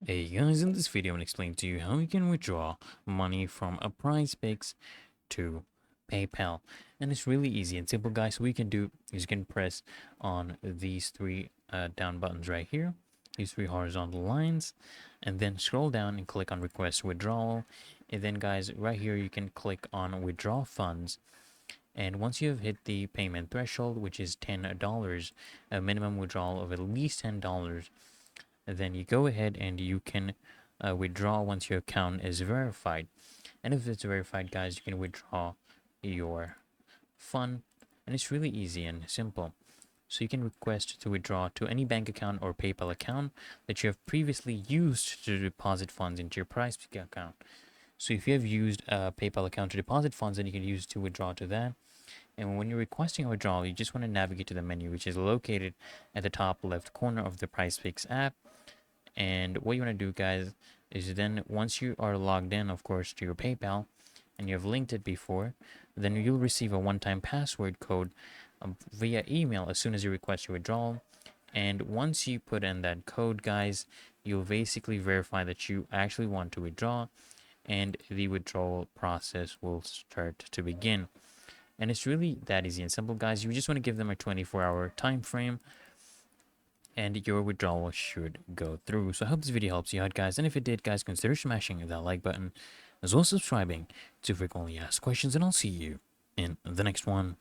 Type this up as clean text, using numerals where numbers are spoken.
Hey guys, in this video I'm going to explain to you how you can withdraw money from a Prizepicks to PayPal. And it's really easy and simple, guys. So what you can do is you can press on these three down buttons right here, these three horizontal lines, and then scroll down and click on request withdrawal. And then guys, right here you can click on withdraw funds. And once you have hit the payment threshold, which is $10, a minimum withdrawal of at least $10, then you go ahead and you can withdraw once your account is verified. And if it's verified, guys, you can withdraw your fund, and it's really easy and simple. So you can request to withdraw to any bank account or PayPal account that you have previously used to deposit funds into your Prizepicks account. So if you have used a PayPal account to deposit funds, then you can use to withdraw to that. And when you're requesting a withdrawal, you just want to navigate to the menu, which is located at the top left corner of the Prizepicks app. And what you want to do, guys, is then once you are logged in, of course, to your PayPal and you have linked it before, then you'll receive a one-time password code via email as soon as you request your withdrawal. And once you put in that code, guys, you'll basically verify that you actually want to withdraw, and the withdrawal process will start to begin. And it's really that easy and simple, guys. You just want to give them a 24-hour time frame and your withdrawal should go through. So I hope this video helps you out, guys. And if it did, guys, consider smashing that like button as well as subscribing to frequently asked questions. And I'll see you in the next one.